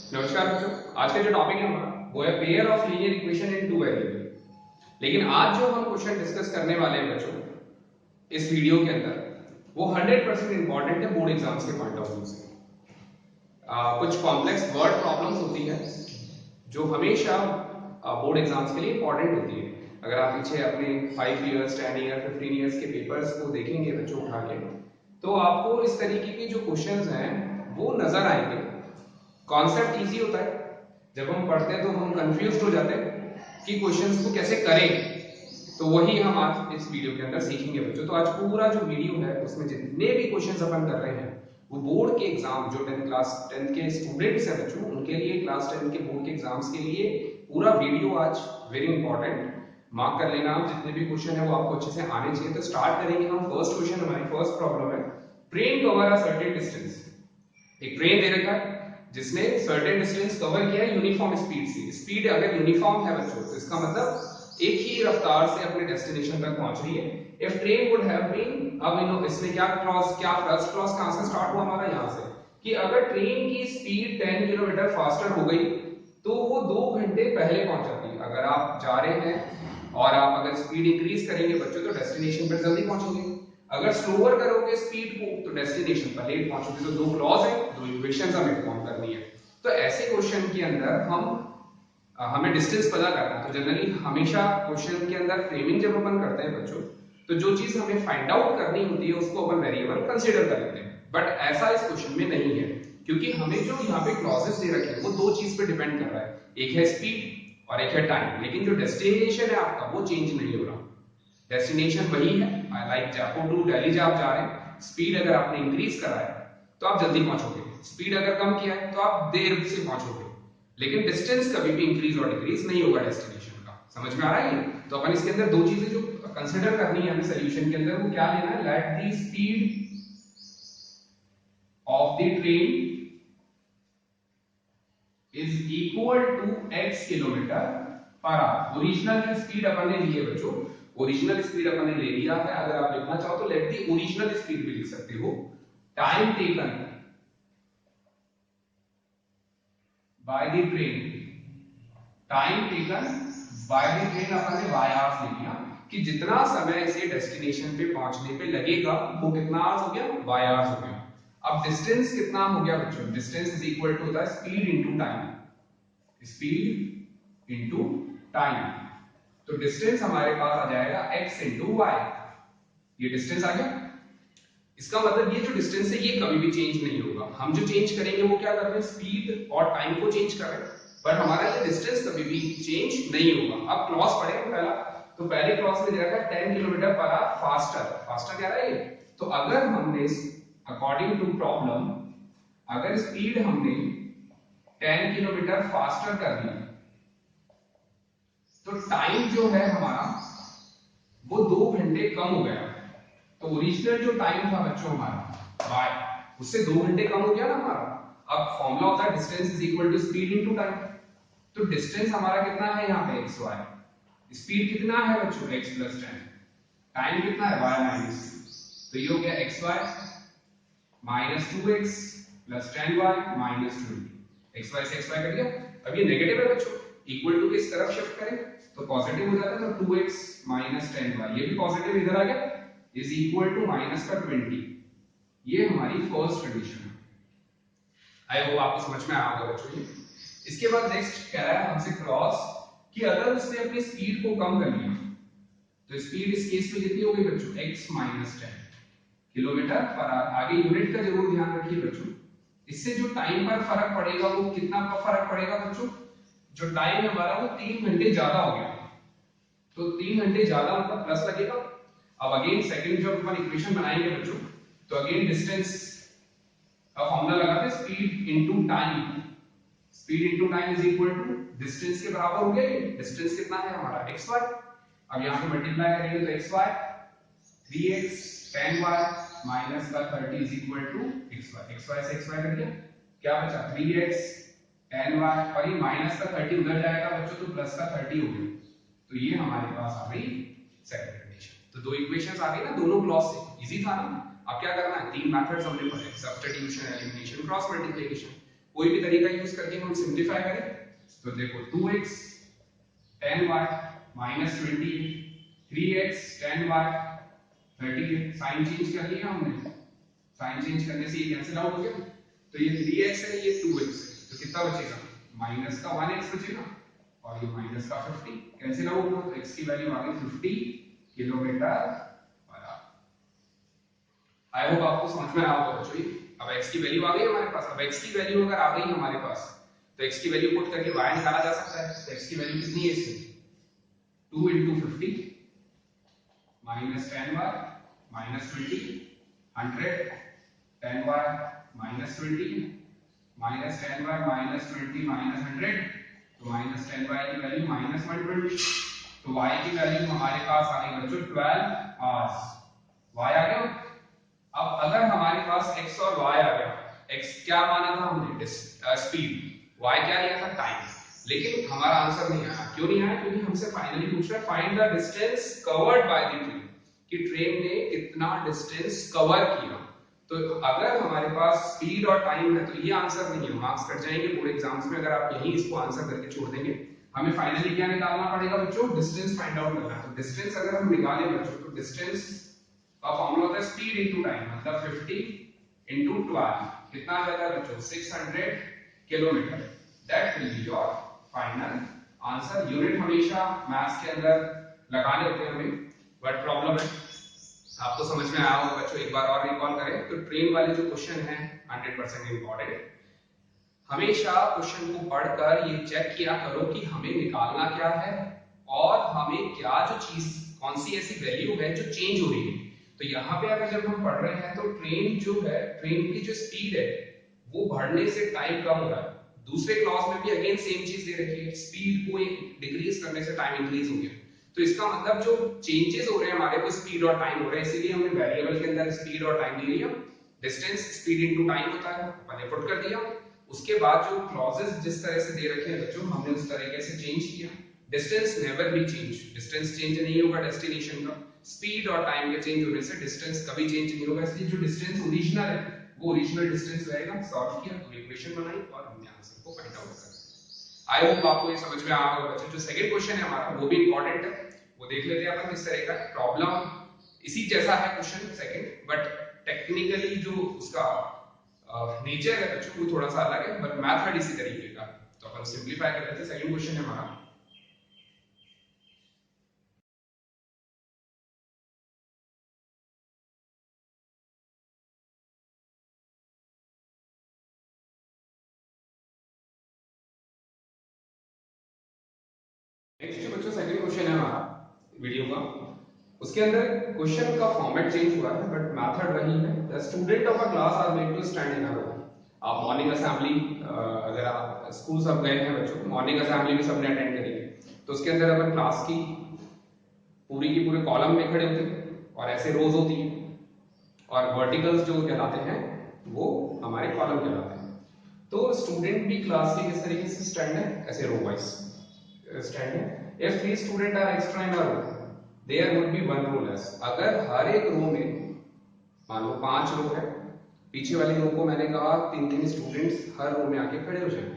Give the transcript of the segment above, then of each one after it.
नमस्कार बच्चों। आज का जो टॉपिक है हमारा वो है pair of linear equation in two variable. लेकिन आज जो हम क्वेश्चन डिस्कस करने वाले हैं बच्चों इस वीडियो के अंदर वो 100% इंपॉर्टेंट है बोर्ड एग्जाम्स के पॉइंट ऑफ व्यू से। कुछ कॉम्प्लेक्स वर्ड प्रॉब्लम्स होती है जो हमेशा बोर्ड एग्जाम्स के लिए इंपॉर्टेंट होती है। अगर आप पीछे अपने 5 इयर्स 10 ईयर 15 इयर्स के पेपर्स को देखेंगे बच्चों उठा के, तो आपको इस तरीके के जो क्वेश्चंस हैं वो नजर आएंगे। कॉन्सेप्ट इजी होता है, जब हम पढ़ते हैं तो हम कंफ्यूज हो जाते हैं कि क्वेश्चंस को कैसे करें। तो वही हम आज इस वीडियो के अंदर सीखेंगे बच्चों। तो आज पूरा जो वीडियो है उसमें जितने भी क्वेश्चंस अपन कर रहे हैं वो बोर्ड के एग्जाम जो 10th के स्टूडेंट्स हैं बच्चों उनके लिए, क्लास 10 के बोर्ड के एग्जाम्स के लिए पूरा वीडियो आज वेरी इंपॉर्टेंट। मार्क कर लेना आप, जितने भी क्वेश्चन है वो आपको अच्छे से आने चाहिए। तो स्टार्ट करेंगे हम। फर्स्ट क्वेश्चन, हमारी फर्स्ट प्रॉब्लम है train cover a certain distance. एक ट्रेन दे रखा है जिसने सर्टेन डिस्टेंस कवर किया है यूनिफॉर्म स्पीड से। स्पीड अगर यूनिफॉर्म है बच्चों तो इसका मतलब एक ही रफ्तार से अपने डेस्टिनेशन तक पहुंच रही है। If train would have been, अब इन इसमें क्या फर्स्ट क्लॉज कहां से स्टार्ट हुआ हमारा, यहां से, कि अगर ट्रेन की स्पीड 10 किलोमीटर फास्टर हो गई तो वो 2 घंटे पहले पहुंच जाती है। अगर आप जा रहे हैं और आप अगर स्पीड इंक्रीज करेंगे बच्चों तो डेस्टिनेशन पर जल्दी पहुंचेंगे। अगर स्लोअर करोगे स्पीड को तो डेस्टिनेशन पर लेट पहुंचोगे। तो दो क्लॉज है, दो इक्वेशंस हमें फॉर्म करनी है। तो ऐसे क्वेश्चन के अंदर हमें डिस्टेंस पता करना है। तो जनरली हमेशा क्वेश्चन के अंदर फ्रेमिंग जब अपन करते हैं बच्चों तो जो चीज हमें फाइंड आउट करनी होती है उसको अपन वेरिएबल कंसीडर कर लेते हैं। बट ऐसा इस क्वेश्चन में नहीं है, क्योंकि हमें जो यहाँ पे क्लॉजेस दे रखे हैं वो दो चीज पे डिपेंड कर रहा है, एक है स्पीड और एक है टाइम। लेकिन जो डेस्टिनेशन है आपका वो चेंज नहीं हो रहा, डेस्टिनेशन वही है। लाइक जयपुर टू दिल्ली जब आप जा रहे हैं, स्पीड अगर आपने इंक्रीज करा है तो आप जल्दी पहुंचोगे, स्पीड अगर कम किया है तो आप देर से पहुंचोगे। लेकिन डिस्टेंस कभी भी इंक्रीज और डिक्रीज नहीं होगा डेस्टिनेशन का। समझ में आ रहा है? तो अपन इसके अंदर दो चीजें जो कंसिडर करनी है हमें सोल्यूशन के अंदर, वो क्या लेना है, let the speed of the train is equal to x kilometre per hour. Original जो स्पीड अपन ने ली है बच्चों, ओरिजिनल स्पीड अपन ने ले लिया है। अगर आप लिखना चाहो तो लेट दी ओरिजिनल स्पीड भी लिख सकते हो। Time taken by the train, time taken by the train अपन ने y आवर्स ले लिया कि जितना समय इसे डेस्टिनेशन पे पहुंचने पे लगेगा वो कितना आवर्स हो गया, y आवर्स हो गया। अब डिस्टेंस कितना हो गया बच्चों, डिस्टेंस इज इक्वल टू होता है speed into time, speed into time. तो डिस्टेंस हमारे पास आ जाएगा x इंटू वाई। ये डिस्टेंस आ गया। इसका मतलब ये जो डिस्टेंस है ये कभी भी चेंज नहीं होगा। हम जो चेंज करेंगे वो क्या कर रहे हैं, स्पीड और टाइम को चेंज कर रहे हैं, पर हमारा ये डिस्टेंस कभी भी चेंज नहीं होगा। अब क्लॉज पढ़ेंगे पहला। तो पहले क्लॉज में दे रखा है 10 kilometre per our faster. Faster क्या है ये, तो अगर हमने अकॉर्डिंग टू प्रॉब्लम अगर स्पीड हमने 10 किलोमीटर फास्टर कर दी तो टाइम जो है हमारा वो 2 घंटे कम हो गया। तो ओरिजिनल जो टाइम था बच्चों हमारा y, उससे 2 घंटे कम हो गया ना हमारा। अब फॉर्मूला होता है distance is equal to speed into time. तो डिस्टेंस हमारा कितना है यहाँ पे x y, स्पीड कितना है बच्चों x प्लस 10, टाइम कितना है y माइनस, तो ये हो गया xy minus 2x plus 10y minus 20। xy से xy कट गया। अब ये नेगेटिव है बच्चों, इक्वल टू किस तरफ शिफ्ट करें तो पॉजिटिव हो जाता है। तो 2x माइनस 10y, ये भी पॉजिटिव इधर आ गया, इज इक्वल टू माइनस का 20। ये हमारी फर्स्ट कंडीशन है। आई होप आपको समझ में आया होगा बच्चों ये। इसके बाद नेक्स्ट कह रहा है हमसे क्रॉस कि अगर उसने अपनी स्पीड को कम कर लिया तो स्पीड इस केस में कितनी हो गई बच्चों, x minus 10 kilometre per our. आगे यूनिट का जरूर ध्यान रखिए बच्चों। इससे जो टाइम पर फर्क पड़ेगा वो कितना फर्क पड़ेगा बच्चों, जो टाइम है हमारा वो 3 घंटे ज्यादा हो गया। तो 3 घंटे ज्यादा मतलब प्लस लगेगा। अब अगेन सेकंड जब अपन इक्वेशन बनाएंगे बच्चों तो अगेन डिस्टेंस का फॉर्मूला लगाते हैं speed into time. Speed into time is equal to distance के बराबर हो गया। ये डिस्टेंस कितना है हमारा xy। अब यहां पे मल्टीप्लाई करेंगे तो xy 3x 10y माइनस का 30 is equal to xy। xy से xy कट गया, क्या बचा 3x 10y, और ये माइनस का 30 उधर जाएगा बच्चों तो प्लस का 30 हो गया। तो ये हमारे पास आ गई सेकंड कंडीशन। तो दो इक्वेशंस आ गई ना दोनों क्लॉज से, इजी था ना। अब क्या करना है, तीन मेथड्स हमने पढ़े, सब्स्टिट्यूशन, एलिमिनेशन, क्रॉस मल्टीप्लिकेशन। कोई भी तरीका यूज करके हम सिंप्लीफाई करें तो देखो 2x 10y minus 20 3x 10y 38 sign change कर लिया हमने, साइन चेंज करने से ये कैंसिल आउट हो गया, तो ये 3x है ये 2x है, तो कितना बचेगा माइनस का 1x बचेगा और ये माइनस का 50 कैंसिल आउट हुआ, तो x की वैल्यू आ गई 50 किलोमीटर। आई होप आपको समझ में आया होगा बच्चों। अब x की वैल्यू आ गई हमारे पास, अब x की वैल्यू अगर आ गई हमारे पास तो x की वैल्यू पुट करके y निकाला जा सकता है, तो x की वैल्यू कितनी है इसमें 2 into 50 minus 10y minus 20 100 10y minus 20 minus 10y minus 20 minus 100, तो minus 10y की वैल्यू minus 120, तो y की वैल्यू हमारे पास आ गई बच्चों 12 hours, y आ गया। अब अगर हमारे पास x और y आ गया, x क्या माना था हमने स्पीड, y क्या लिया था टाइम, लेकिन हमारा आंसर नहीं आया, क्यों नहीं आया, क्योंकि हमसे फाइनली पूछ रहा है find the distance covered by the train, कि ट्रेन ने कितना डिस्टेंस कवर किया। तो अगर हमारे पास स्पीड और टाइम है तो ये आंसर नहीं है, मार्क्स कट जाएंगे पूरे एग्जाम्स में अगर आप यही इसको आंसर करके छोड़ देंगे। हमें फाइनली क्या निकालना पड़ेगा बच्चों, डिस्टेंस फाइंड आउट करना है। तो डिस्टेंस अगर हम निकालें बच्चों तो डिस्टेंस का फॉर्मूला होता है स्पीड इनटू टाइम, मतलब 50 इनटू 12 कितना आ जाता है बच्चों 600 kilometre, that will be your final answer. Unit हमेशा मैथ्स के अंदर लगाने होते हैं हमें, बट प्रॉब्लम है आपको समझ में आया होगा बच्चों। एक बार और रिकॉल करें तो ट्रेन वाले जो क्वेश्चन हैं 100% इंपॉर्टेंट, हमेशा क्वेश्चन को पढ़कर ये चेक किया करो कि हमें निकालना क्या है और हमें क्या जो चीज कौन सी ऐसी वैल्यू है जो चेंज हो रही है। तो यहाँ पे अगर जब हम पढ़ रहे हैं तो ट्रेन जो है, ट्रेन की जो स्पीड है वो बढ़ने से टाइम कम हो रहा है। दूसरे क्लॉज में भी अगेन सेम चीज दे रखी है, स्पीड को डिक्रीज करने से टाइम इंक्रीज हो गया। तो इसका मतलब जो चेंजेस हो रहे हैं हमारे को स्पीड और टाइम हो रहे हैं, इसीलिए हमने वेरिएबल के अंदर स्पीड और टाइम ले लिया। डिस्टेंस स्पीड इनटू टाइम होता है, मैंने पुट कर दिया। उसके बाद जो क्लॉजेस जिस तरह से दे रखे हैं बच्चों हमने उस तरीके से चेंज किया। Distance never be change, distance change नहीं होगा डेस्टिनेशन का, स्पीड और टाइम के चेंज होने से डिस्टेंस कभी चेंज नहीं होगा, इसलिए जो डिस्टेंस ओरिजिनल है वो ओरिजिनल डिस्टेंस रहेगा। सॉल्व किया तो इक्वेशन बनाई और हमने आंसर को फाइंड आउट कर दिया। आई होप आपको ये समझ में आया होगा बच्चों। जो सेकंड क्वेश्चन है हमारा वो भी इंपॉर्टेंट है, वो देख लेते हैं अपन किस तरह का प्रॉब्लम। इसी जैसा है क्वेश्चन सेकंड, बट टेक्निकली जो उसका नेचर है बच्चों वो थोड़ा सा अलग है, बट मेथड इसी तरीके का। तो अपन सिंपलीफाई कर लेते हैं। सेकंड क्वेश्चन है हमारा, नेक्स्ट बच्चों सेकंड क्वेश्चन है हमारा वीडियो का। उसके अंदर क्वेश्चन का फॉर्मेट चेंज हुआ है बट मेथड वही है। The student of a class are made to stand in a row. आप मॉर्निंग असेंबली, अगर आप स्कूल सब गए हैं बच्चों, मॉर्निंग असेंबली भी सबने अटेंड करी है, तो उसके अंदर अपन क्लास की पूरे कॉलम में खड़े होते हैं और ऐसे रोज होती है, और वर्टिकल्स जो कहलाते हैं वो हमारे कॉलम कहलाते हैं। तो स्टूडेंट भी क्लास के किस तरीके से स्टैंड है, ऐसे रो वाइज स्टैंड है। If 3 student are extra in a row there would be 1 row less. अगर हर एक रो में मान लो 5 रो है, पीछे वाली रो को मैंने कहा 3-3 स्टूडेंट्स हर रो में आके खड़े हो जाए,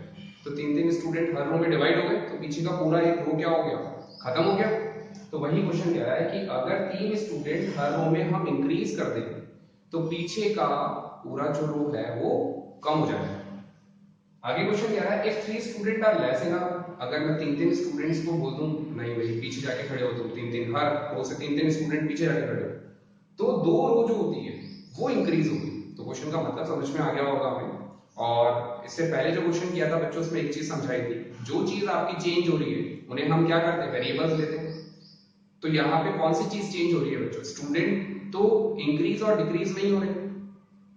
तो 3-3 स्टूडेंट हर रो में डिवाइड हो गए, तो पीछे का पूरा एक रो क्या हो गया, खत्म हो गया। तो वही क्वेश्चन कह रहा है कि अगर 3 स्टूडेंट हर रो में हम इंक्रीज कर दें तो पीछे का पूरा जो रो है वो कम हो जाएगा। आगे क्वेश्चन कह रहा है if 3 student are less in, अगर मैं 3-3 स्टूडेंट्स को बोल दूं नहीं भाई पीछे जाके खड़े हो तुम 3-3, हर रो से 3-3 स्टूडेंट पीछे जाके खड़े हो, तो 2 रो जो होती है वो इंक्रीज होगी। तो क्वेश्चन का मतलब समझ में आ गया होगा हमें। और इससे पहले जो क्वेश्चन किया था बच्चों उसमें एक चीज समझाई थी, जो चीज आपकी चेंज हो रही है उन्हें हम क्या करते हैं, वेरिएबल्स लेते हैं। तो यहाँ पे कौन सी चीज चेंज हो रही है बच्चों, स्टूडेंट तो इंक्रीज और डिक्रीज नहीं हो रहे,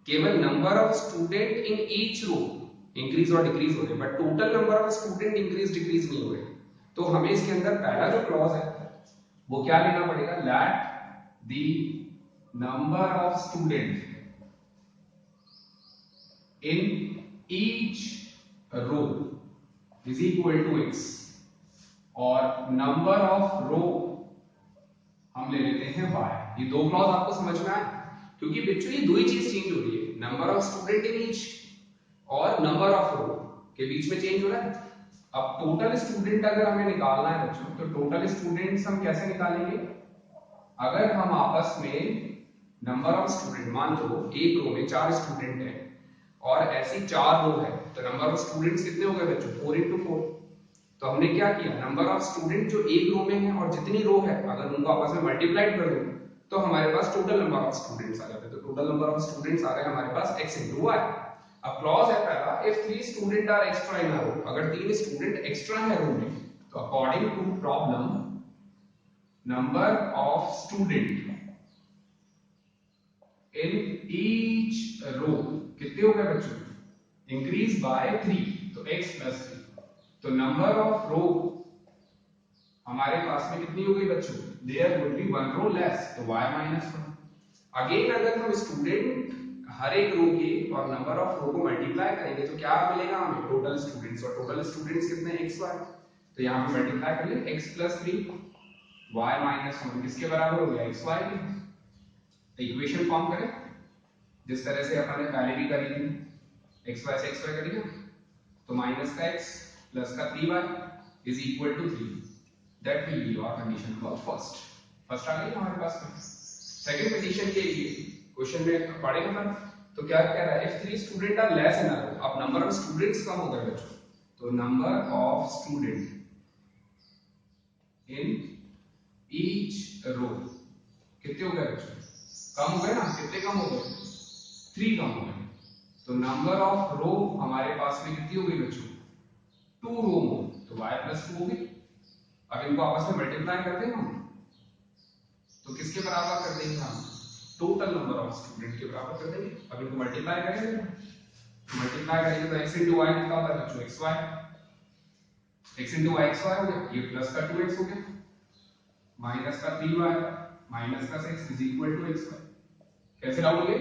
केवल number of student in each row increase और डिक्रीज हो रहे, but total number of student increase decrease नहीं हो रहे। तो हमें इसके अंदर पहला जो क्लॉज है वो क्या लेना पड़ेगा, let the number of student in each row is equal to x, और नंबर ऑफ रो हम ले लेते हैं y। ये दो क्लॉज आपको समझ में आए, क्योंकि बच्चों ये दो ही चीज चेंज हो रही है, number of student in each और नंबर ऑफ रो के बीच में चेंज हो रहा है। अब टोटल स्टूडेंट अगर हमें निकालना है बच्चों, तो टोटल स्टूडेंट्स हम कैसे निकालेंगे? अगर हम आपस में नंबर ऑफ स्टूडेंट, मान लो एक रो में 4 स्टूडेंट हैं और ऐसी 4 रो है, तो नंबर ऑफ स्टूडेंट्स कितने हो गए बच्चों? 4 into 4। तो हमने क्या किया, नंबर ऑफ स्टूडेंट जो एक रो में है और जितनी रो है अगर उनको आपस में मल्टीप्लाइड कर दो तो हमारे पास टोटल नंबर ऑफ स्टूडेंट्स आ जाते हैं। तो टोटल नंबर ऑफ स्टूडेंट्स आ गए हमारे पास x into y। अब क्लॉज है पहला, if 3 student are extra in a row, अगर 3 स्टूडेंट एक्स्ट्रा है रो में, तो according to problem number of student in each row कितने हो गए बच्चों? इंक्रीज बाय 3, तो x plus 3। तो नंबर ऑफ रो हमारे पास में कितनी हो गई बच्चों? There would be 1 row less, तो y minus 1। अगेन अगर हम स्टूडेंट हर एक रो के और नंबर ऑफ रो को मल्टीप्लाई करेंगे तो क्या मिलेगा हमें? टोटल स्टूडेंट्स, और टोटल स्टूडेंट्स कितने? x y। तो यहां पे मल्टीप्लाई कर लिए x plus 3 y minus 1 किसके बराबर हो गया? x y के। तो इक्वेशन फॉर्म करें जिस तरह से अपन ने पहले भी करी थी, x y से x y करिए, तो माइनस का x प्लस का 3y is equal to 3। That will be your condition for first आ गई हमारे पास में। सेकंड कंडीशन के लिए क्वेश्चन में पढ़ेंगे अपन, तो क्या कह रहा है? If 3 student are less in a row, अब नंबर ऑफ स्टूडेंट्स कम हो गए बच्चों, तो number of student in each row कितने हो गए बच्चों? कम हो गए ना? कितने कम हो गए? 3 कम हो गए। तो नंबर ऑफ रो हमारे पास में कितनी हो गई बच्चों? 2 रो मोर, तो y plus 2 हो गई। अब इनको आपस में मल्टीप्लाई करते हैं हम, तो किसके बराबर कर देंगे हम? टोटल नंबर ऑफ स्टूडेंट के बराबर कर देंगे। अब इनको मल्टीप्लाई करेंगे, मल्टीप्लाई करेंगे तो x into y कितना होता है बच्चों? xy। x into y xy हो गया, ये प्लस का 2x हो गया, माइनस का 3y माइनस का 6 इज इक्वल टू xy। कैसे राउंड हो गए?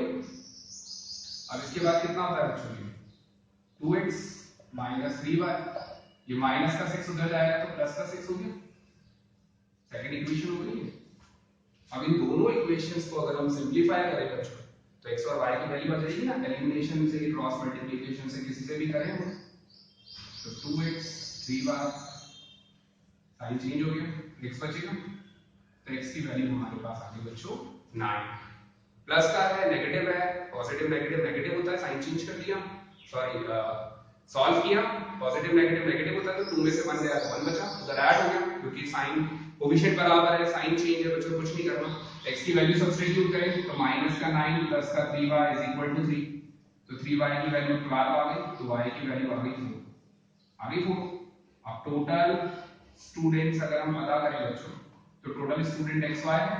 अब इसके बाद कितना होता है बच्चों? 2x माइनस 3y, ये माइनस का 6 उधर जाएगा तो प्लस का 6 हो गया। सेकंड इक्वेशन हो गई है। अब इन दोनों इक्वेशंस को अगर हम सिंपलीफाई करें बच्चों, तो x और y की वैल्यू आ जाएगी ना, एलिमिनेशन से, क्रॉस मल्टीप्लिकेशन से, किसी से भी करें हम, तो 2x 3y साइन चेंज हो गया, x बचेगा, तो x की वैल्यू हमारे पास आ गई बच्चों 9। प्लस का है, नेगेटिव है, पॉजिटिव नेगेटिव नेगेटिव होता है, साइन चेंज कर दिया, सॉरी सॉल्व किया, पॉजिटिव नेगेटिव नेगेटिव होता है, तो 2 में से 1 गया तो 1 बचा, उधर ऐड हो गया क्योंकि साइन कोएफिशिएंट बराबर है, साइन चेंज है बच्चों, कुछ नहीं करना। x की वैल्यू सब्स्टिट्यूट करें तो माइनस का 9 प्लस का 3y इज इक्वल टू 3, तो 3y की वैल्यू 12 आ गई, तो y की वैल्यू आ गई 4, आ गई 4। अब टोटल स्टूडेंट्स अगर हम पता करें बच्चों, तो टोटल स्टूडेंट xy है,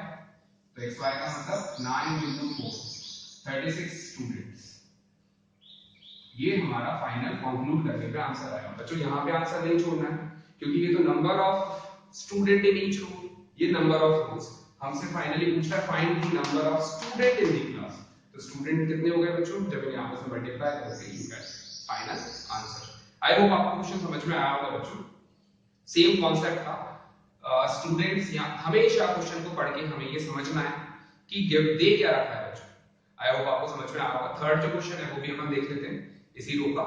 तो xy का मतलब 9 into 4 36 स्टूडेंट्स। ये हमारा फाइनल कंक्लूड करने पे आंसर आएगा बच्चों। यहाँ पे आंसर नहीं छोड़ना है क्योंकि ये तो number of student in each row, ये नंबर ऑफ रोज। हमसे फाइनली पूछा है find the number of student in the class, तो स्टूडेंट कितने हो गए बच्चों? जब इन्हें आपस में मल्टीप्लाई करोगे you get final answer. I hope आपको क्वेश्चन समझ में आया होगा बच्चों। सेम कॉन्सेप्ट था, स्टूडेंट्स यहाँ हमेशा क्वेश्चन को पढ़ के हमें ये समझना है कि गिव दे क्या रखा है बच्चों। आई होप आपको समझ में आया होगा। थर्ड जो क्वेश्चन है वो भी अपन देख लेते हैं, इसी रो का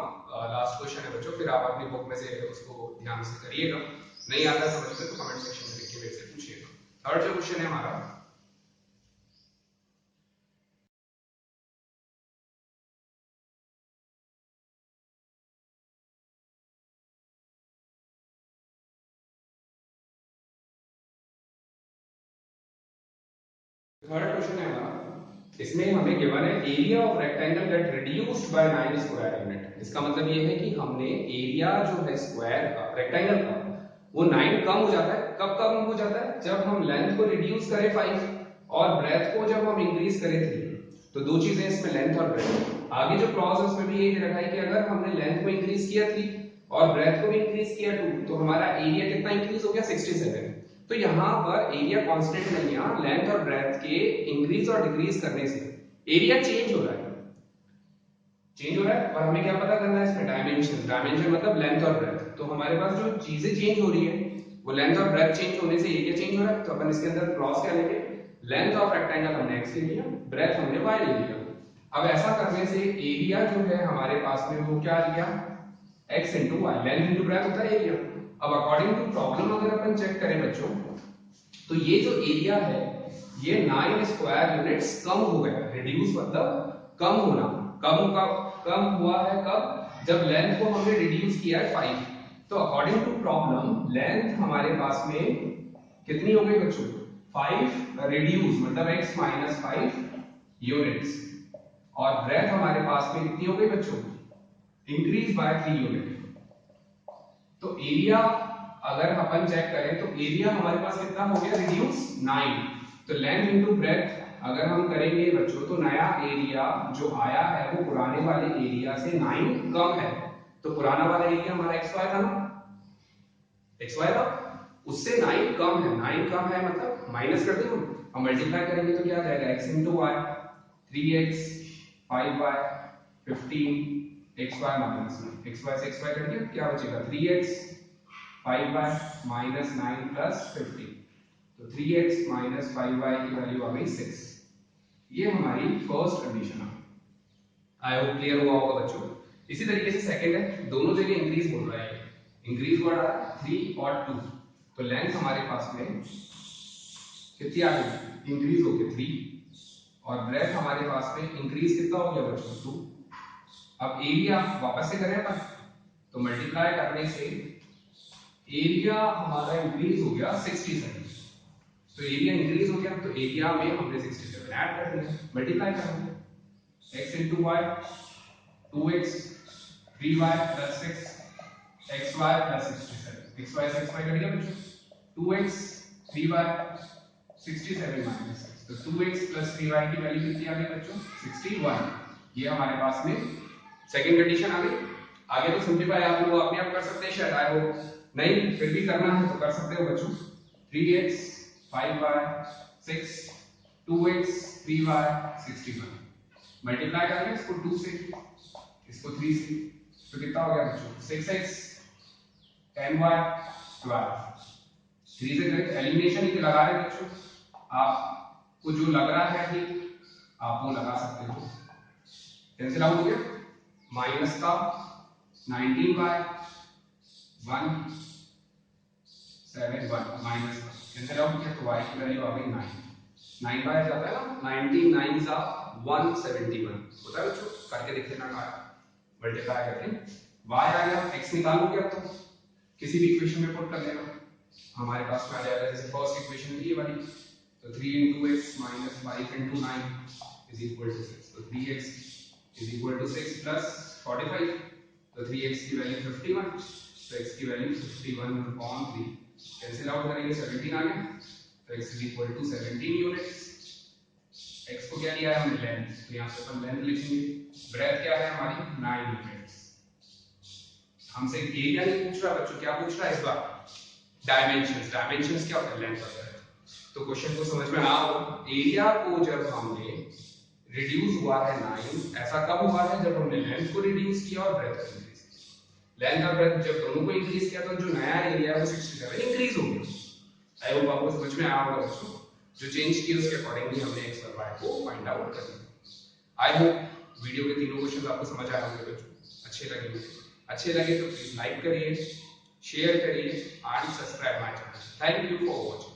लास्ट क्वेश्चन है बच्चों, फिर आप अपनी बुक में से उसको ध्यान से करिएगा, नहीं आता समझ में तो कमेंट सेक्शन में लिख के मेरे से पूछिएगा। थर्ड जो क्वेश्चन है हमारा, थर्ड क्वेश्चन है हमारा, इसमें हमें गिवन है area of rectangle gate reduced by 9 square unit. इसका मतलब ये है कि हमने एरिया जो है स्क्वायर का, रेक्टेंगल का, वो 9 कम हो जाता है। कब कम हो जाता है? जब हम लेंथ को रिड्यूस करें 5 और ब्रेथ को जब हम इंक्रीज करें 3। तो दो चीजें इसमें, लेंथ और ब्रेथ। आगे जो क्लॉज है उसमें भी यही दे रखा है कि अगर हमने लेंथ को इंक्रीज किया 3 और ब्रेथ को भी इंक्रीज किया 2, तो हमारा एरिया कितना इंक्रीज हो गया? 67। तो यहाँ पर एरिया कांस्टेंट नहीं है, लेंथ और ब्रेथ के इंक्रीज और डिक्रीज करने से एरिया चेंज हो रहा है, चेंज हो रहा है। और हमें क्या पता करना है इसमें? डायमेंशन। डायमेंशन मतलब लेंथ और ब्रेथ। तो हमारे पास जो चीजें चेंज हो रही है वो लेंथ और ब्रेथ चेंज होने से एरिया चेंज हो रहा है। तो अपन इसके अंदर क्लॉज क्या लेंगे? लेंथ ऑफ रेक्टेंगल हमने x ले लिया, ब्रेथ हमने y ले लिया। अब ऐसा करने से एरिया जो है हमारे पास में वो क्या आ गया, x into y, length into breadth होता है एरिया। अब अकॉर्डिंग टू प्रॉब्लम अगर अपन चेक करें बच्चों, तो ये जो एरिया है ये 9 स्क्वायर यूनिट्स कम हो गया। रिड्यूस मतलब कम होना, कम हुआ है कब, जब लेंथ को हमने रिड्यूस किया है 5। तो अकॉर्डिंग टू प्रॉब्लम लेंथ हमारे पास में कितनी हो गई बच्चों, 5 रिड्यूस मतलब x माइनस 5 यूनिट्स, और ब्रेथ हमारे पास में कितनी हो गई बच्चों, इंक्रीज बाय 3 यूनिट। तो एरिया अगर अपन चेक करें तो एरिया हमारे पास कितना हो गया, रिड्यूस 9। तो लेंथ इनटू ब्रेथ अगर हम करेंगे बच्चों तो नया एरिया जो आया है वो पुराने वाले एरिया से 9 कम है। तो पुराना वाला एरिया हमारा xy था ना, xy था, उससे 9 कम है। 9 कम है मतलब माइनस कर दें हम मल्टीप्लाई करेंगे तो क्या आ जाएगा, x into y 3x 5y 15 xy minus में xy से xy कट गया, क्या बचेगा 3x 5y माइनस 9 प्लस 15। तो 3x माइनस 5y की वैल्यू आ गई 6। ये हमारी फर्स्ट कंडीशन है। आई होप क्लियर हुआ होगा बच्चों। इसी तरीके से सेकंड है, दोनों जगह इंक्रीज बोल रहा है, इंक्रीज वर्ड आ रहा है 3 और 2। तो लेंथ हमारे पास में कितनी आ गई, इंक्रीज हो गई 3, और ब्रेथ हमारे पास में इंक्रीज कितना हो गया बच्चों 2। अब एरिया वापस से करें अपन, तो मल्टीप्लाई करने से एरिया हमारा इंक्रीज हो गया 67। तो एरिया इंक्रीज हो गया तो एरिया में हमने 67 ऐड कर दिया, मल्टीप्लाई करेंगे x into y 2x 3y plus 6 xy plus 67, xy से xy कट गया बच्चों, 2x 3y 67 माइनस 6। तो 2x plus 3y की वैल्यू कितनी आ गई बच्चों, 61। ये हमारे पास में सेकंड कंडीशन आ गई। आगे तो सिंपलीफाई आप लोग अपने आप कर सकते हैं शायद, आई होप, नहीं फिर भी करना है तो कर सकते हो बच्चों। 3x 5y 6 2x 3y 61, multiply करेंगे इसको 2 से इसको 3 से, तो कितना हो गया बच्चों 6x 10y 12। 3 से करें एलिमिनेशन ही लगा रहे बच्चों, आपको जो लग रहा है ठीक आप वो लगा सकते हो। कैंसिल आउट हो गया, माइनस का 19y 171 माइनस का कैंसिल आउट किया तो y की वैल्यू आ गई 9। 9 बाय जाता है ना, 19 9 सा 171 होता है बच्चों, करके देख लेना का मल्टीप्लाई करके y आ गया, x निकालोगे अब तो किसी भी इक्वेशन में पुट कर लेना, हमारे पास में आ जाएगा जैसे फर्स्ट इक्वेशन थी ये वाली, तो 3 into x minus 5 into 9 is equal to 6। तो 3x is equal to 6 plus 45, तो 3x की वैल्यू 51, तो x की वैल्यू 51/3 कैंसिल आउट करेंगे 17 आ गया, तो x is equal to 17 units. x को क्या लिया है हमने लेंथ, तो यहाँ से अपन लेंथ लिखेंगे, ब्रेथ क्या है हमारी 9 यूनिट्स। हमसे एरिया नहीं पूछ रहा बच्चों, क्या पूछ रहा है इस बार, डायमेंशंस। डायमेंशंस क्या होता है, लेंथ होता है। तो क्वेश्चन को समझ में आ रहा हो, एरिया को जब हमने रिड्यूस हुआ है 9, ऐसा कब हुआ है जब हमने लेंथ को रिड्यूस किया और ब्रेथ को इंक्रीज किया। लेंथ और ब्रेथ जब दोनों को इंक्रीज किया तो जो नया एरिया है वो 67 इंक्रीज हो गया। आई होप आपको समझ में आया होगा बच्चों, जो चेंज किया उसके अकॉर्डिंगली हमने x और y को फाइंड आउट कर लिया। आई होप वीडियो के तीनों क्वेश्चन आपको समझ आए होंगे बच्चों, अच्छे लगे तो प्लीज लाइक करिए, शेयर करिए and subscribe my channel. Thank you for watching.